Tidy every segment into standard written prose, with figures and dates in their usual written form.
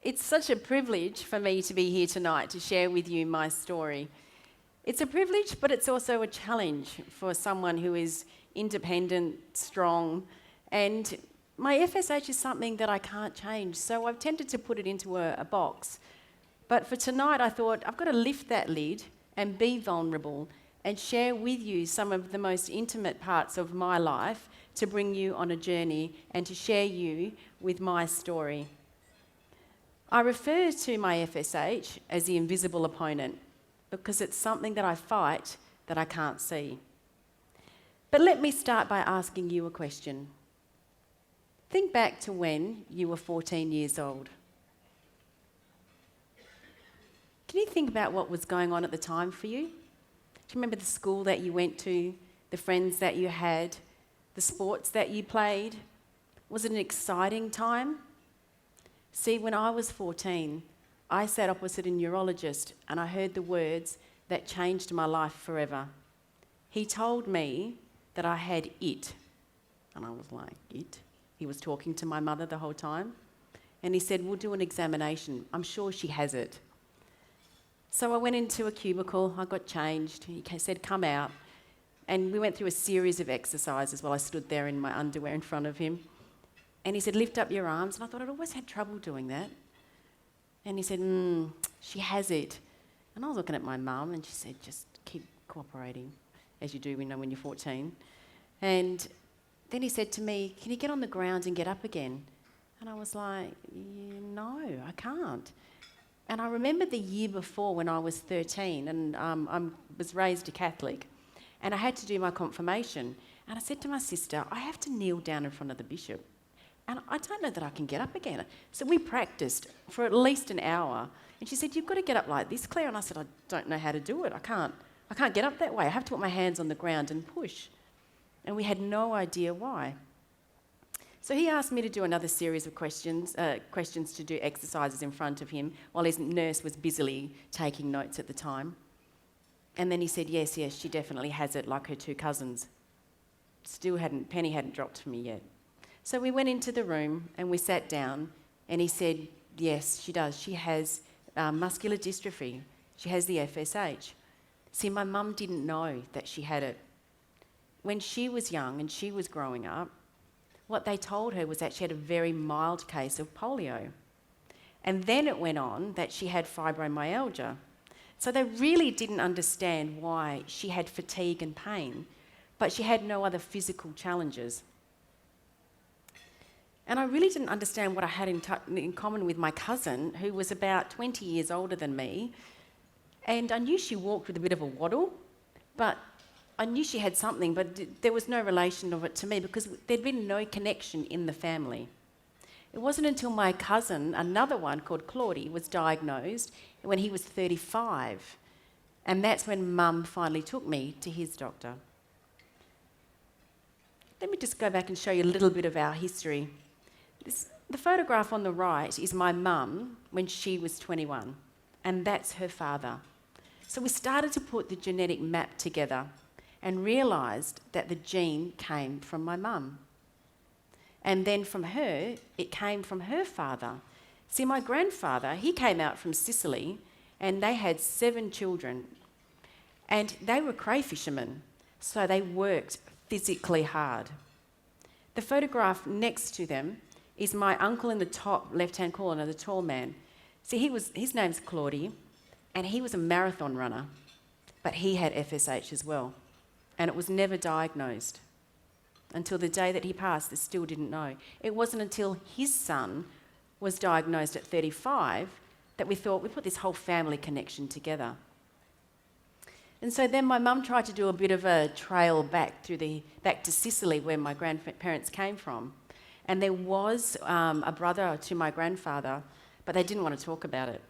It's such a privilege for me to be here tonight to share with you my story. It's a privilege, but it's also a challenge for someone who is independent, strong, and my FSH is something that I can't change, so I've tended to put it into a box. But for tonight, I thought I've got to lift that lid and be vulnerable and share with you some of the most intimate parts of my life to bring you on a journey and to share you with my story. I refer to my FSH as the invisible opponent because it's something that I fight that I can't see. But let me start by asking you a question. Think back to when you were 14 years old. Can you think about what was going on at the time for you? Do you remember the school that you went to, the friends that you had, the sports that you played? Was it an exciting time? See, when I was 14, I sat opposite a neurologist and I heard the words that changed my life forever. He told me that I had it. And I was like, it? He was talking to my mother the whole time. And he said, we'll do an examination. I'm sure she has it. So I went into a cubicle, I got changed. He said, come out. And we went through a series of exercises while I stood there in my underwear in front of him. And he said, lift up your arms. And I thought I'd always had trouble doing that. And he said, she has it. And I was looking at my mum and she said, just keep cooperating, as you do when you're 14. And then he said to me, can you get on the ground and get up again? And I was like, no, I can't. And I remember the year before when I was 13 and I was raised a Catholic and I had to do my confirmation. And I said to my sister, I have to kneel down in front of the bishop. And I don't know that I can get up again. So we practiced for at least an hour. And she said, you've got to get up like this, Claire. And I said, I don't know how to do it. I can't get up that way. I have to put my hands on the ground and push. And we had no idea why. So he asked me to do another series of questions to do exercises in front of him while his nurse was busily taking notes at the time. And then he said, yes, she definitely has it, like her two cousins. Penny hadn't dropped for me yet. So we went into the room and we sat down and he said, yes, she does. She has muscular dystrophy. She has the FSH. See, my mum didn't know that she had it. When she was young and she was growing up, what they told her was that she had a very mild case of polio. And then it went on that she had fibromyalgia. So they really didn't understand why she had fatigue and pain, but she had no other physical challenges. And I really didn't understand what I had in common with my cousin, who was about 20 years older than me. And I knew she walked with a bit of a waddle, but I knew she had something, but there was no relation of it to me because there'd been no connection in the family. It wasn't until my cousin, another one called Claudie, was diagnosed when he was 35. And that's when Mum finally took me to his doctor. Let me just go back and show you a little bit of our history. The photograph on the right is my mum when she was 21, and that's her father. So we started to put the genetic map together and realised that the gene came from my mum. And then from her, it came from her father. See, my grandfather, he came out from Sicily and they had 7 children. And they were crayfishermen, so they worked physically hard. The photograph next to them is my uncle in the top left-hand corner, the tall man. See, his name's Claudie, and he was a marathon runner, but he had FSH as well. And it was never diagnosed. Until the day that he passed, they still didn't know. It wasn't until his son was diagnosed at 35 that we thought we put this whole family connection together. And so then my mum tried to do a bit of a trail back to Sicily, where my grandparents came from. And there was a brother to my grandfather, but they didn't want to talk about it.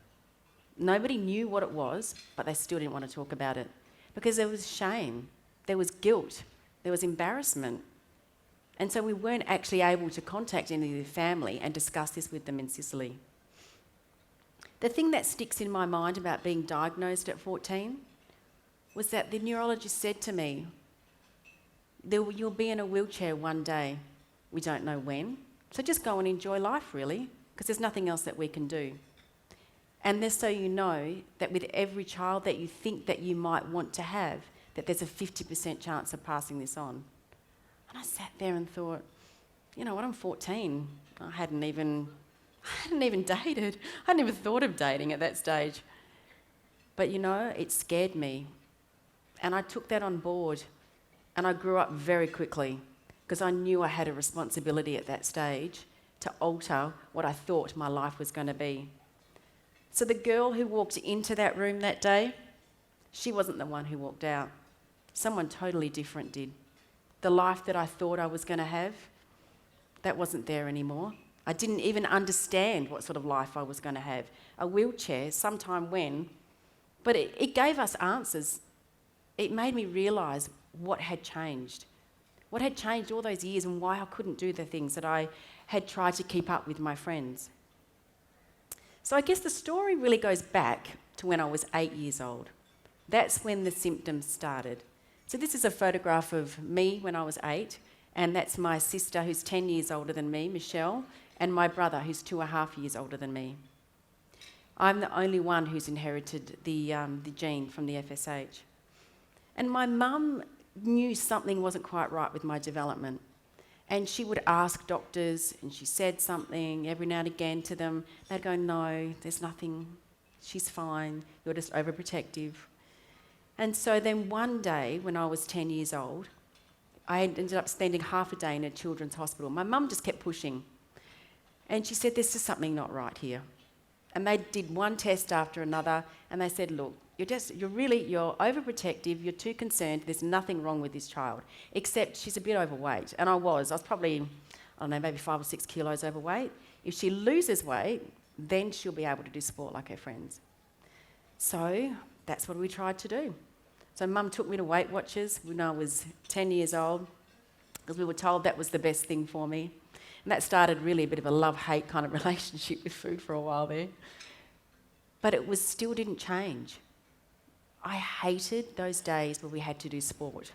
Nobody knew what it was, but they still didn't want to talk about it because there was shame. There was guilt, there was embarrassment. And so we weren't actually able to contact any of the family and discuss this with them in Sicily. The thing that sticks in my mind about being diagnosed at 14 was that the neurologist said to me, you'll be in a wheelchair one day. We don't know when. So just go and enjoy life, really. because there's nothing else that we can do. And just so you know that with every child that you think that you might want to have, that there's a 50% chance of passing this on. And I sat there and thought, you know what, I'm 14. I hadn't even dated. I hadn't even thought of dating at that stage. But you know, it scared me. And I took that on board. And I grew up very quickly because I knew I had a responsibility at that stage to alter what I thought my life was going to be. So the girl who walked into that room that day, she wasn't the one who walked out. Someone totally different did. The life that I thought I was going to have, that wasn't there anymore. I didn't even understand what sort of life I was going to have. A wheelchair, sometime when, but it gave us answers. It made me realise what had changed. What had changed all those years and why I couldn't do the things that I had tried to keep up with my friends. So I guess the story really goes back to when I was 8 years old. That's when the symptoms started. So this is a photograph of me when I was 8, and that's my sister who's 10 years older than me, Michelle, and my brother who's 2.5 years older than me. I'm the only one who's inherited the gene from the FSH. And my mum knew something wasn't quite right with my development. And she would ask doctors, and she said something every now and again to them. They'd go, no, there's nothing, she's fine, you're just overprotective. And so then one day, when I was 10 years old, I ended up spending half a day in a children's hospital. My mum just kept pushing. And she said, there's just something not right here. And they did one test after another, and they said, look, you're overprotective, you're too concerned, there's nothing wrong with this child, except she's a bit overweight. And I was probably, I don't know, maybe 5 or 6 kilos overweight. If she loses weight, then she'll be able to do sport like her friends. So that's what we tried to do. So Mum took me to Weight Watchers when I was 10 years old, because we were told that was the best thing for me. And that started really a bit of a love-hate kind of relationship with food for a while there. But it still didn't change. I hated those days where we had to do sport.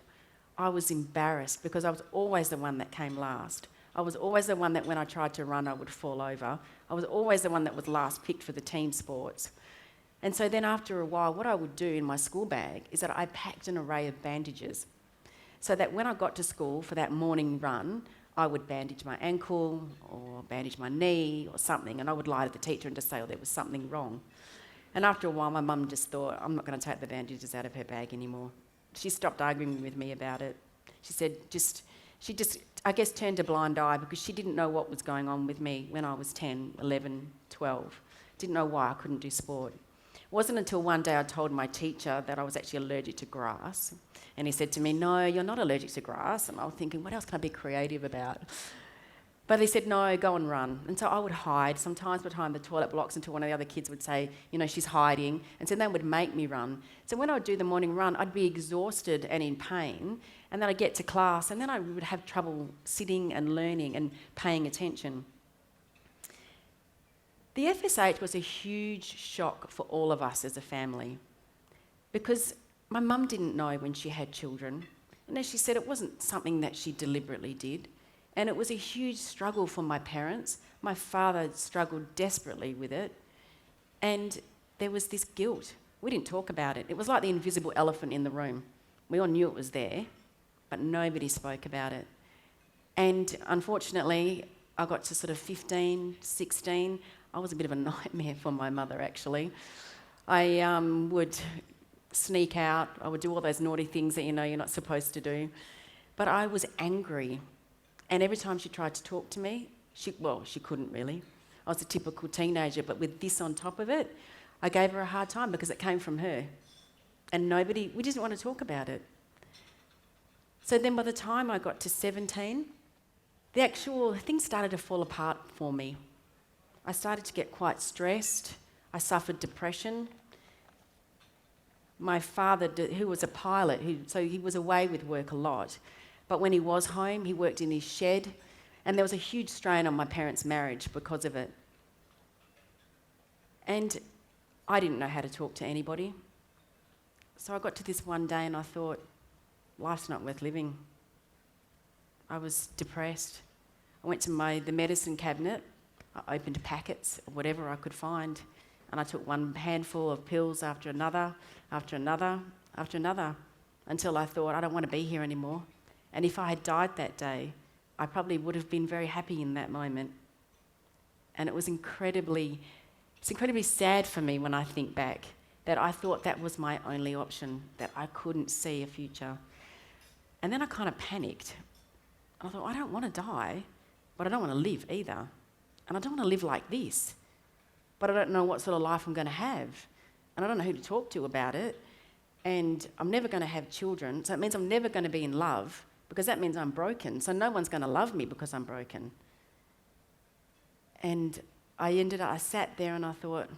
I was embarrassed because I was always the one that came last. I was always the one that when I tried to run, I would fall over. I was always the one that was last picked for the team sports. And so then after a while, what I would do in my school bag is that I packed an array of bandages so that when I got to school for that morning run, I would bandage my ankle or bandage my knee or something, and I would lie to the teacher and just say, oh, there was something wrong. And after a while, my mum just thought, I'm not going to take the bandages out of her bag anymore. She stopped arguing with me about it. She said, she just, I guess, turned a blind eye because she didn't know what was going on with me when I was 10, 11, 12. Didn't know why I couldn't do sport. It wasn't until one day I told my teacher that I was actually allergic to grass. And he said to me, no, you're not allergic to grass. And I was thinking, what else can I be creative about? But he said, no, go and run. And so I would hide sometimes behind the toilet blocks until one of the other kids would say, you know, she's hiding. And so they would make me run. So when I would do the morning run, I'd be exhausted and in pain. And then I'd get to class and then I would have trouble sitting and learning and paying attention. The FSH was a huge shock for all of us as a family because my mum didn't know when she had children. And as she said, it wasn't something that she deliberately did. And it was a huge struggle for my parents. My father struggled desperately with it. And there was this guilt. We didn't talk about it. It was like the invisible elephant in the room. We all knew it was there, but nobody spoke about it. And unfortunately, I got to sort of 15, 16. I was a bit of a nightmare for my mother, actually. I would sneak out. I would do all those naughty things that you know you're not supposed to do. But I was angry. And every time she tried to talk to me, she couldn't really. I was a typical teenager, but with this on top of it, I gave her a hard time because it came from her. And we didn't want to talk about it. So then by the time I got to 17, the actual things started to fall apart for me. I started to get quite stressed. I suffered depression. My father, who was a pilot, so he was away with work a lot. But when he was home, he worked in his shed, and there was a huge strain on my parents' marriage because of it. And I didn't know how to talk to anybody. So I got to this one day and I thought, life's not worth living. I was depressed. I went to the medicine cabinet I opened packets of whatever I could find, and I took one handful of pills after another, after another, after another, until I thought, I don't want to be here anymore. And if I had died that day, I probably would have been very happy in that moment. And it's incredibly sad for me when I think back that I thought that was my only option, that I couldn't see a future. And then I kind of panicked. I thought, I don't want to die, but I don't want to live either. And I don't want to live like this, but I don't know what sort of life I'm going to have. And I don't know who to talk to about it. And I'm never going to have children, so it means I'm never going to be in love, because that means I'm broken. So no one's going to love me because I'm broken. And I sat there and I thought,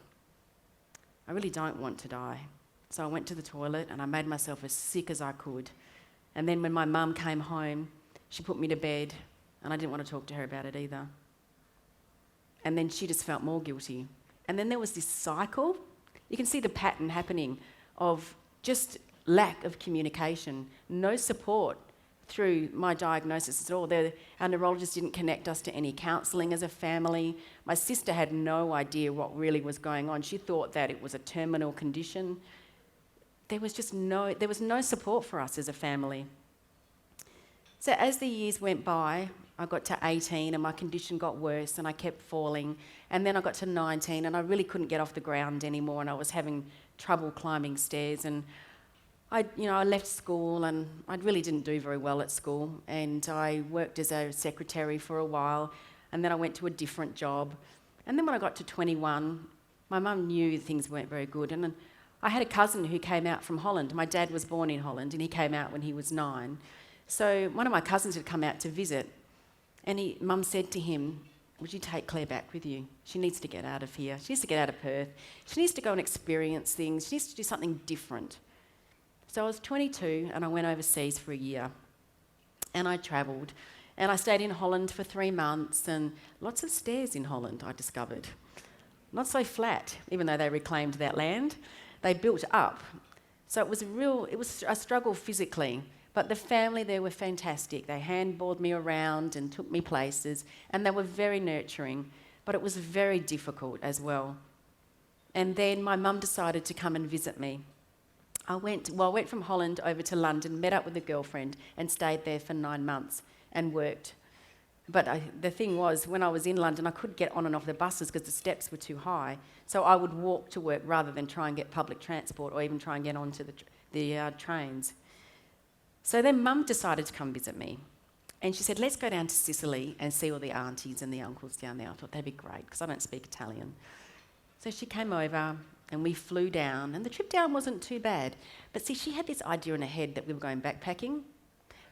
I really don't want to die. So I went to the toilet and I made myself as sick as I could. And then when my mum came home, she put me to bed, and I didn't want to talk to her about it either. And then she just felt more guilty. And then there was this cycle. You can see the pattern happening of just lack of communication, no support through my diagnosis at all. Our neurologist didn't connect us to any counselling as a family. My sister had no idea what really was going on. She thought that it was a terminal condition. There was no support for us as a family. So as the years went by, I got to 18 and my condition got worse and I kept falling. And then I got to 19 and I really couldn't get off the ground anymore, and I was having trouble climbing stairs. And I left school, and I really didn't do very well at school. And I worked as a secretary for a while, and then I went to a different job. And then when I got to 21, my mum knew things weren't very good. And I had a cousin who came out from Holland. My dad was born in Holland, and he came out when he was 9. So one of my cousins had come out to visit, and Mum said to him, would you take Claire back with you? She needs to get out of here. She needs to get out of Perth. She needs to go and experience things. She needs to do something different. So I was 22 and I went overseas for a year, and I travelled, and I stayed in Holland for 3 months, and lots of stairs in Holland I discovered. Not so flat, even though they reclaimed that land. They built up. So it was a struggle physically, but the family there were fantastic. They handballed me around and took me places, and they were very nurturing, but it was very difficult as well. And then my mum decided to come and visit me. I went from Holland over to London, met up with a girlfriend and stayed there for 9 months and worked. But the thing was, when I was in London, I couldn't get on and off the buses because the steps were too high. So I would walk to work rather than try and get public transport or even try and get onto the trains. So then Mum decided to come visit me. And she said, let's go down to Sicily and see all the aunties and the uncles down there. I thought that'd be great because I don't speak Italian. So she came over and we flew down, and the trip down wasn't too bad. But see, she had this idea in her head that we were going backpacking,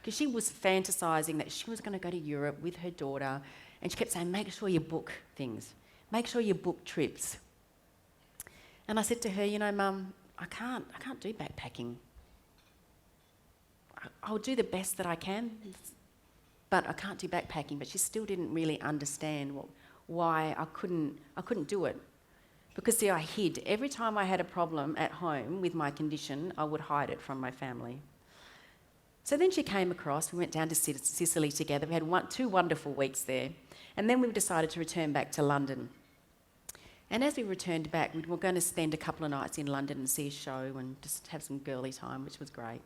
because she was fantasising that she was going to go to Europe with her daughter, and she kept saying, make sure you book things. Make sure you book trips. And I said to her, Mum, I can't do backpacking. I'll do the best that I can, but I can't do backpacking. But she still didn't really understand why I couldn't do it. Because, see, I hid. Every time I had a problem at home with my condition, I would hide it from my family. So then she came across, we went down to Sicily together. We had 2 wonderful weeks there. And then we decided to return back to London. And as we returned back, we were going to spend a couple of nights in London and see a show and just have some girly time, which was great.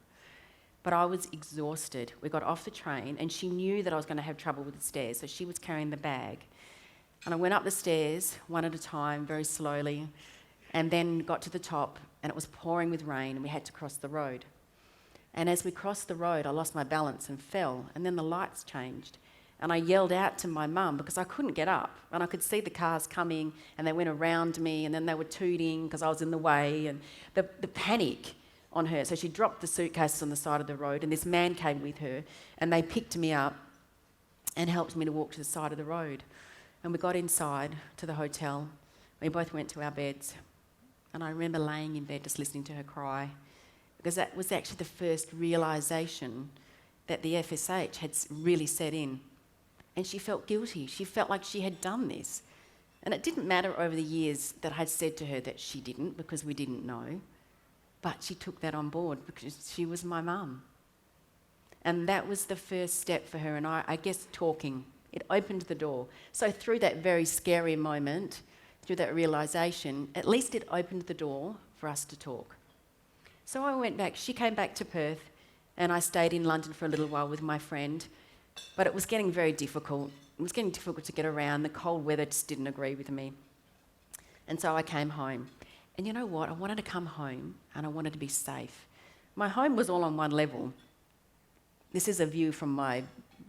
But I was exhausted. We got off the train, and she knew that I was going to have trouble with the stairs, so she was carrying the bag. And I went up the stairs, one at a time, very slowly, and then got to the top, and it was pouring with rain, and we had to cross the road. And as we crossed the road, I lost my balance and fell, and then the lights changed. And I yelled out to my mum because I couldn't get up, and I could see the cars coming, and they went around me, and then they were tooting because I was in the way, and the panic on her. So she dropped the suitcases on the side of the road, and this man came with her, and they picked me up and helped me to walk to the side of the road. And we got inside to the hotel. We both went to our beds. And I remember laying in bed just listening to her cry, because that was actually the first realisation that the FSH had really set in. And she felt guilty. She felt like she had done this. And it didn't matter over the years that I'd said to her that she didn't, because we didn't know. But she took that on board because she was my mum. And that was the first step for her. And I guess talking It opened the door. So through that very scary moment, through that realisation, at least it opened the door for us to talk. So I went back. She came back to Perth, and I stayed in London for a little while with my friend. But it was getting very difficult. It was getting difficult to get around. The cold weather just didn't agree with me. And so I came home. And you know what? I wanted to come home, and I wanted to be safe. My home was all on one level. This is a view from my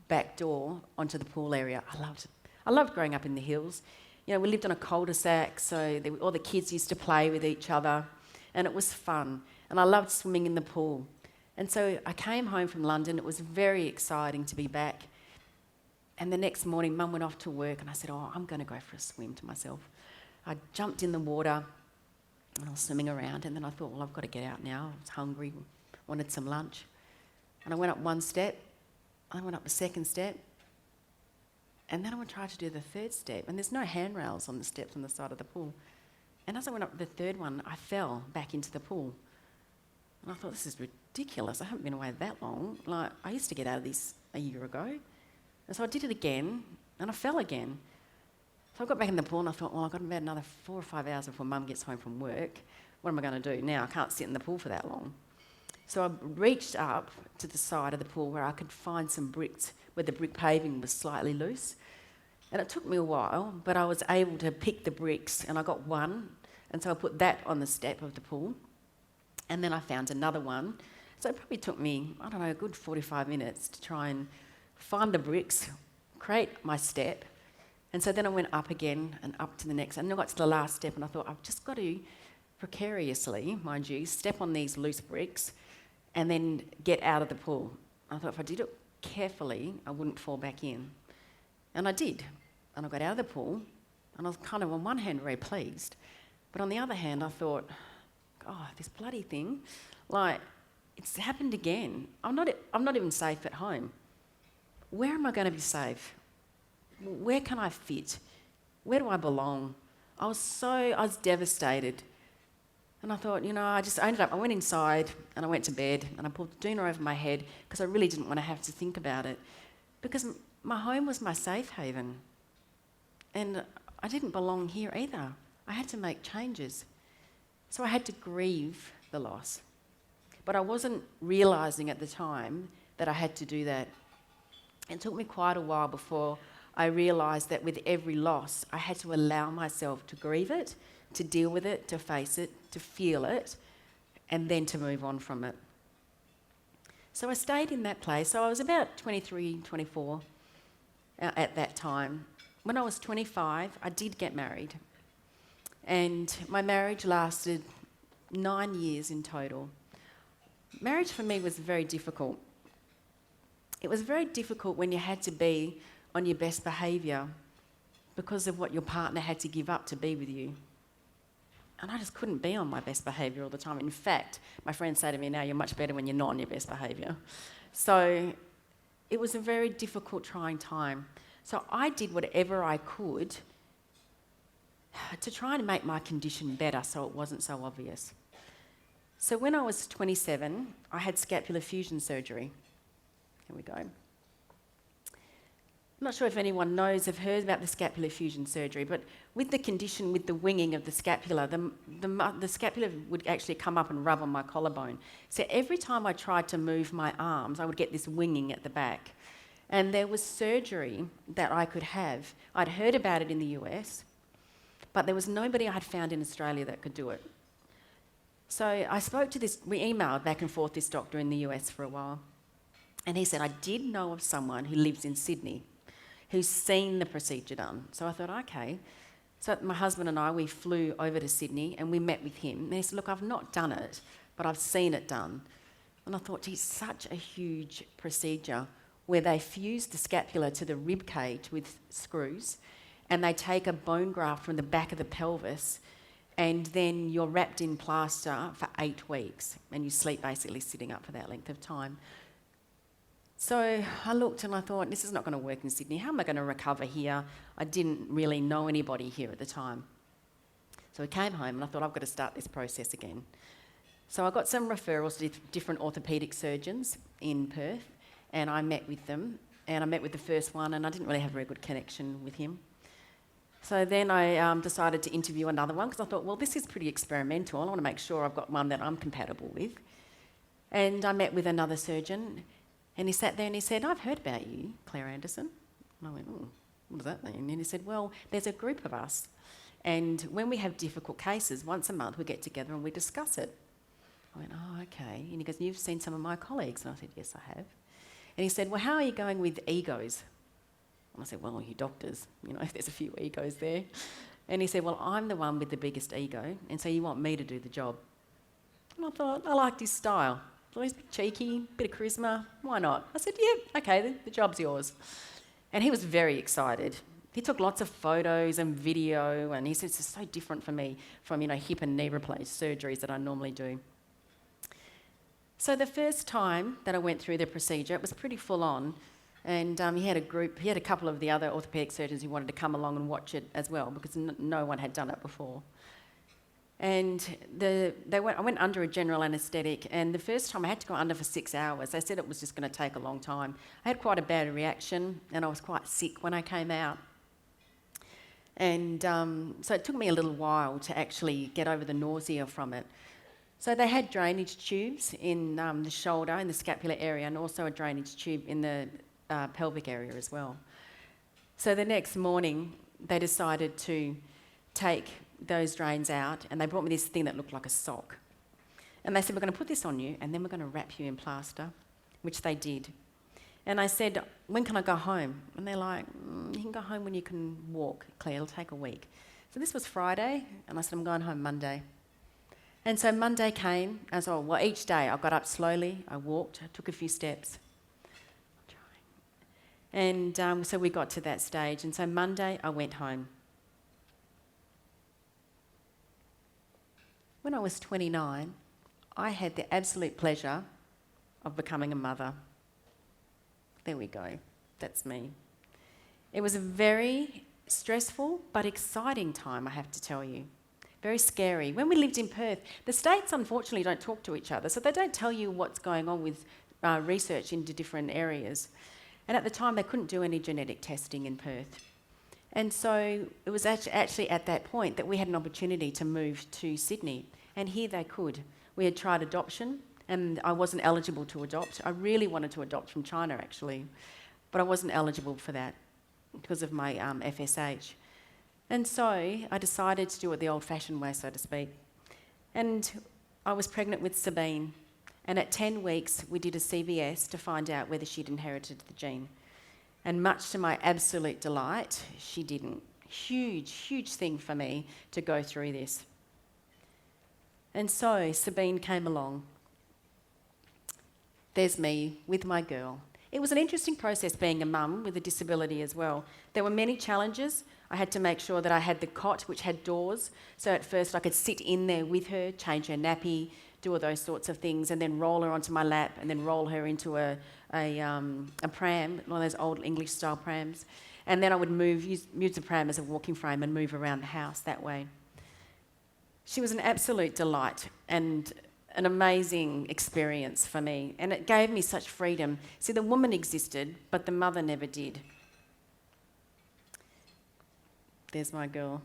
back door onto the pool area. I loved it. I loved growing up in the hills. You know, we lived on a cul-de-sac, so all the kids used to play with each other, and it was fun. And I loved swimming in the pool. And so I came home from London. It was very exciting to be back. And the next morning, Mum went off to work, and I said, I'm going to go for a swim to myself. I jumped in the water, and I was swimming around, and then I thought, I've got to get out now. I was hungry, wanted some lunch. And I went up one step, I went up the second step, and then I tried to do the third step, and there's no handrails on the steps on the side of the pool. And as I went up the third one, I fell back into the pool. And I thought, this is ridiculous. I haven't been away that long. Like, I used to get out of this a year ago. And so I did it again, and I fell again. So I got back in the pool, and I thought, I've got about another 4 or 5 hours before Mum gets home from work. What am I going to do now? I can't sit in the pool for that long. So I reached up to the side of the pool where I could find some bricks, where the brick paving was slightly loose. And it took me a while, but I was able to pick the bricks, and I got one, and so I put that on the step of the pool. And then I found another one. So it probably took me, a good 45 minutes to try and find the bricks, create my step. And so then I went up again and up to the next, and I got to the last step, and I thought, I've just got to precariously, mind you, step on these loose bricks and then get out of the pool. I thought if I did it carefully, I wouldn't fall back in. And I did. And I got out of the pool, and I was kind of on one hand very pleased, but on the other hand I thought, this bloody thing, it's happened again. I'm not even safe at home. Where am I going to be safe? Where can I fit? Where do I belong? I was devastated. And I thought, I went inside and I went to bed and I pulled the doona over my head because I really didn't want to have to think about it, because my home was my safe haven. And I didn't belong here either. I had to make changes. So I had to grieve the loss. But I wasn't realising at the time that I had to do that. It took me quite a while before I realised that with every loss, I had to allow myself to grieve it, to deal with it, to face it, to feel it, and then to move on from it. So I stayed in that place. So I was about 23, 24 at that time. When I was 25, I did get married. And my marriage lasted 9 years in total. Marriage for me was very difficult. It was very difficult when you had to be on your best behaviour because of what your partner had to give up to be with you. And I just couldn't be on my best behaviour all the time. In fact, my friends say to me now, you're much better when you're not on your best behaviour. So it was a very difficult, trying time. So I did whatever I could to try and make my condition better so it wasn't so obvious. So when I was 27, I had scapular fusion surgery. Here we go. I'm not sure if anyone have heard about the scapular fusion surgery, but with the condition, with the winging of the scapula, the scapula would actually come up and rub on my collarbone. So every time I tried to move my arms, I would get this winging at the back. And there was surgery that I could have. I'd heard about it in the US, but there was nobody I had found in Australia that could do it. So we emailed back and forth this doctor in the US for a while. And he said, I did know of someone who lives in Sydney who's seen the procedure done. So I thought, okay. So my husband and I, we flew over to Sydney and we met with him. And he said, look, I've not done it, but I've seen it done. And I thought, geez, such a huge procedure where they fuse the scapula to the rib cage with screws, and they take a bone graft from the back of the pelvis, and then you're wrapped in plaster for 8 weeks, and you sleep basically sitting up for that length of time. So I looked and I thought, this is not going to work in Sydney. How am I going to recover here? I didn't really know anybody here at the time. So I came home and I thought, I've got to start this process again. So I got some referrals to different orthopaedic surgeons in Perth, and I met with them, and I met with the first one, and I didn't really have a very good connection with him. So then I decided to interview another one because I thought, well, this is pretty experimental. I want to make sure I've got one that I'm compatible with. And I met with another surgeon, and he sat there and he said, I've heard about you, Claire Anderson. And I went, oh, what does that mean? And he said, well, there's a group of us, and when we have difficult cases, once a month we get together and we discuss it. I went, oh, okay. And he goes, you've seen some of my colleagues? And I said, yes, I have. And he said, well, how are you going with egos? And I said, well, you doctors, there's a few egos there. And he said, well, I'm the one with the biggest ego, and so you want me to do the job. And I thought, I liked his style. So he's a bit cheeky, bit of charisma, why not? I said, yeah, okay, the job's yours. And he was very excited. He took lots of photos and video, and he said, this is so different for me from, hip and knee replace surgeries that I normally do. So the first time that I went through the procedure, it was pretty full on, and he had a couple of the other orthopaedic surgeons who wanted to come along and watch it as well, because no one had done it before. And I went under a general anaesthetic, and the first time I had to go under for 6 hours. They said it was just going to take a long time. I had quite a bad reaction, and I was quite sick when I came out. And so it took me a little while to actually get over the nausea from it. So they had drainage tubes in the shoulder, in the scapular area, and also a drainage tube in the pelvic area as well. So the next morning, they decided to take those drains out, and they brought me this thing that looked like a sock. And they said, we're going to put this on you, and then we're going to wrap you in plaster, which they did. And I said, when can I go home? And they're like, you can go home when you can walk, Claire, it'll take a week. So this was Friday, and I said, I'm going home Monday. And so Monday came, each day I got up slowly, I walked, I took a few steps. And so we got to that stage, and so Monday I went home. When I was 29, I had the absolute pleasure of becoming a mother. There we go, that's me. It was a very stressful but exciting time, I have to tell you. Very scary. When we lived in Perth, the states unfortunately don't talk to each other, so they don't tell you what's going on with research into different areas. And at the time, they couldn't do any genetic testing in Perth. And so it was actually at that point that we had an opportunity to move to Sydney, and here they could. We had tried adoption, and I wasn't eligible to adopt. I really wanted to adopt from China, actually, but I wasn't eligible for that because of my FSH. And so I decided to do it the old-fashioned way, so to speak. And I was pregnant with Sabine, and at 10 weeks, we did a CVS to find out whether she'd inherited the gene. And much to my absolute delight, she didn't. Huge, huge thing for me to go through this. And so Sabine came along. There's me with my girl. It was an interesting process being a mum with a disability as well. There were many challenges. I had to make sure that I had the cot, which had doors, so at first I could sit in there with her, change her nappy, do all those sorts of things, and then roll her onto my lap, and then roll her into a pram, one of those old English-style prams. And then I would use the pram as a walking frame and move around the house that way. She was an absolute delight and an amazing experience for me, and it gave me such freedom. See, the woman existed, but the mother never did. There's my girl.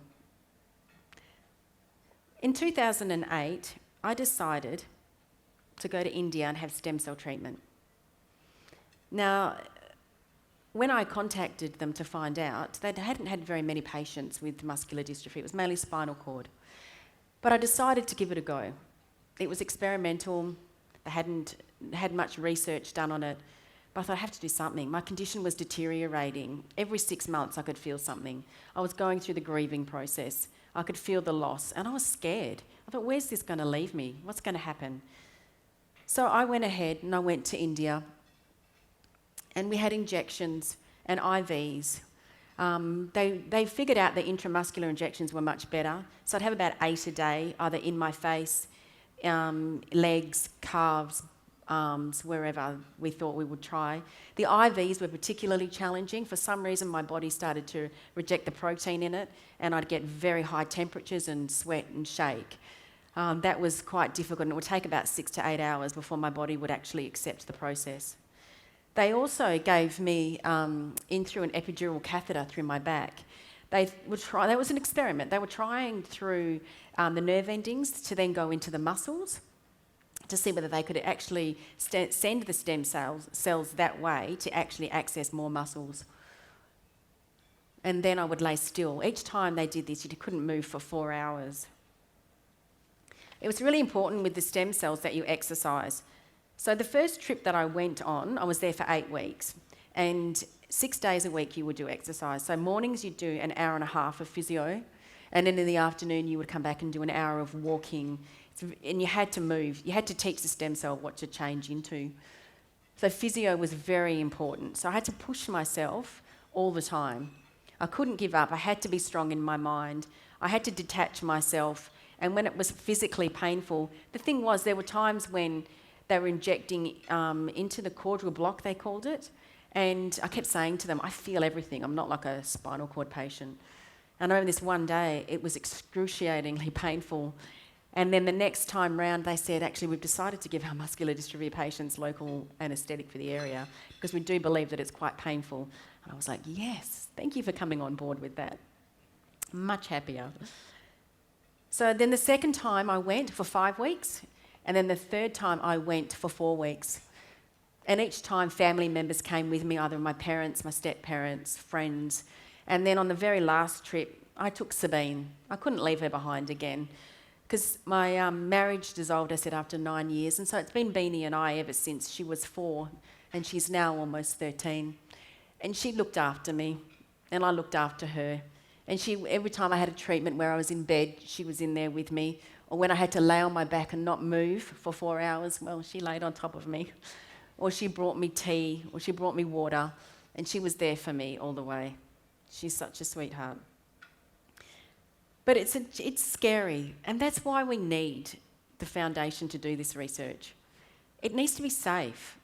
In 2008, I decided to go to India and have stem cell treatment. Now, when I contacted them to find out, they hadn't had very many patients with muscular dystrophy. It was mainly spinal cord. But I decided to give it a go. It was experimental. They hadn't had much research done on it. But I thought, I have to do something. My condition was deteriorating. Every 6 months I could feel something. I was going through the grieving process. I could feel the loss, and I was scared. I thought, where's this going to leave me? What's going to happen? So I went ahead and I went to India, and we had injections and IVs. They figured out that intramuscular injections were much better. So I'd have about 8 a day, either in my face, legs, calves, arms, wherever we thought we would try. The IVs were particularly challenging. For some reason, my body started to reject the protein in it, and I'd get very high temperatures and sweat and shake. That was quite difficult, and it would take about 6 to 8 hours before my body would actually accept the process. They also gave me in through an epidural catheter through my back. That was an experiment. They were trying through the nerve endings to then go into the muscles to see whether they could actually send the stem cells that way to actually access more muscles. And then I would lay still. Each time they did this, you couldn't move for 4 hours. It was really important with the stem cells that you exercise. So the first trip that I went on, I was there for 8 weeks. And 6 days a week you would do exercise. So mornings you'd do an hour and a half of physio. And then in the afternoon you would come back and do an hour of walking. And you had to move. You had to teach the stem cell what to change into. So physio was very important. So I had to push myself all the time. I couldn't give up. I had to be strong in my mind. I had to detach myself. And when it was physically painful, the thing was there were times when they were injecting into the caudal block, they called it. And I kept saying to them, I feel everything. I'm not like a spinal cord patient. And I remember this one day, it was excruciatingly painful. And then the next time round, they said, actually, we've decided to give our muscular dystrophy patients local anaesthetic for the area because we do believe that it's quite painful. And I was like, yes, thank you for coming on board with that. Much happier. So then the second time I went for 5 weeks, and then the third time I went for 4 weeks. And each time family members came with me, either my parents, my step-parents, friends. And then on the very last trip, I took Sabine. I couldn't leave her behind again because my marriage dissolved, I said, after 9 years. And so it's been Beanie and I ever since. She was 4 and she's now almost 13. And she looked after me and I looked after her. And every time I had a treatment where I was in bed, she was in there with me. Or when I had to lay on my back and not move for 4 hours, well, she laid on top of me. Or she brought me tea, or she brought me water, and she was there for me all the way. She's such a sweetheart. But it's scary, and that's why we need the foundation to do this research. It needs to be safe.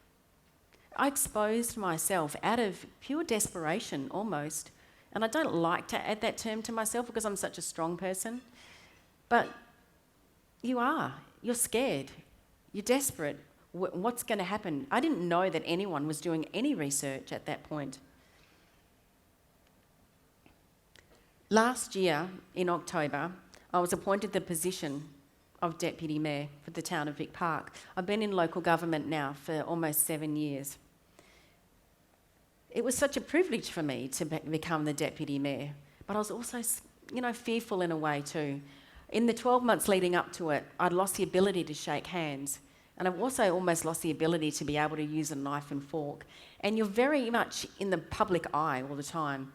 I exposed myself out of pure desperation, almost, and I don't like to add that term to myself because I'm such a strong person, but you're scared, you're desperate. What's going to happen? I didn't know that anyone was doing any research at that point. Last year, in October, I was appointed the position of Deputy Mayor for the town of Vic Park. I've been in local government now for almost 7 years. It was such a privilege for me to become the Deputy Mayor, but I was also, fearful in a way too. In the 12 months leading up to it, I'd lost the ability to shake hands. And I've also almost lost the ability to be able to use a knife and fork. And you're very much in the public eye all the time.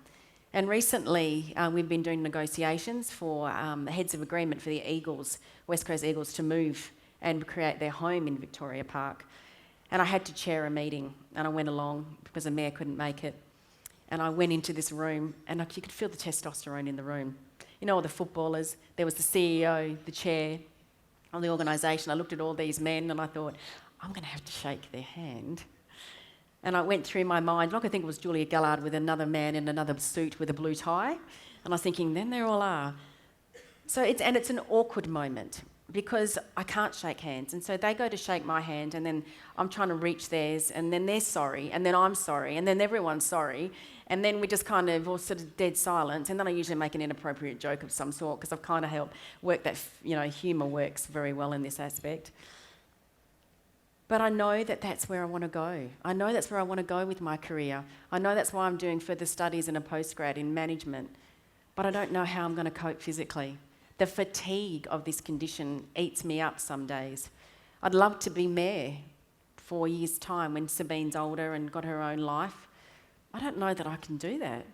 And recently, we've been doing negotiations for heads of agreement for the Eagles, West Coast Eagles, to move and create their home in Victoria Park. And I had to chair a meeting, and I went along because the mayor couldn't make it. And I went into this room, and you could feel the testosterone in the room. You know, all the footballers, there was the CEO, the chair, on the organisation. I looked at all these men and I thought, I'm going to have to shake their hand. And I went through my mind, I think it was Julia Gillard with another man in another suit with a blue tie. And I was thinking, then they all are. So it's an awkward moment because I can't shake hands. And so they go to shake my hand and then I'm trying to reach theirs and then they're sorry and then I'm sorry and then everyone's sorry. And then we just kind of all sort of dead silence. And then I usually make an inappropriate joke of some sort because I've kind of helped work that, humour works very well in this aspect. But I know that that's where I want to go. I know that's where I want to go with my career. I know that's why I'm doing further studies and a postgrad in management. But I don't know how I'm going to cope physically. The fatigue of this condition eats me up some days. I'd love to be mayor 4 years' time when Sabine's older and got her own life. I don't know that I can do that.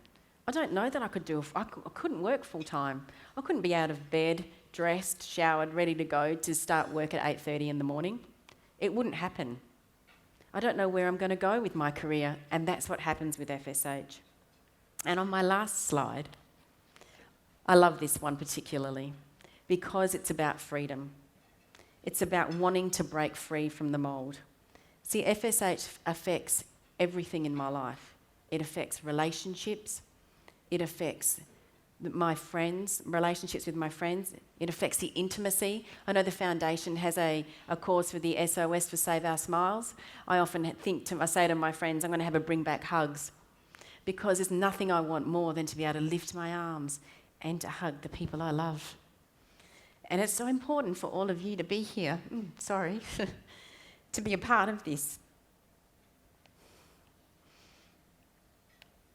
I don't know that I could I couldn't work full time. I couldn't be out of bed, dressed, showered, ready to go to start work at 8:30 in the morning. It wouldn't happen. I don't know where I'm going to go with my career, and that's what happens with FSH. And on my last slide, I love this one particularly because it's about freedom. It's about wanting to break free from the mould. See, FSH affects everything in my life. It affects relationships. It affects my friends, relationships with my friends. It affects the intimacy. I know the foundation has a cause for the SOS for Save Our Smiles. I often I say to my friends, I'm going to have a bring back hugs, because there's nothing I want more than to be able to lift my arms and to hug the people I love. And it's so important for all of you to be here, to be a part of this.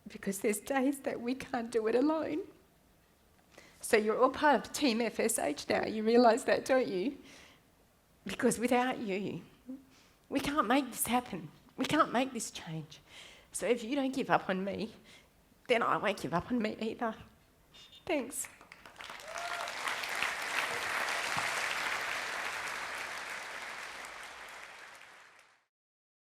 Because there's days that we can't do it alone. So you're all part of Team FSH now. You realise that, don't you? Because without you, we can't make this happen. We can't make this change. So if you don't give up on me, then I won't give up on me either. Thanks.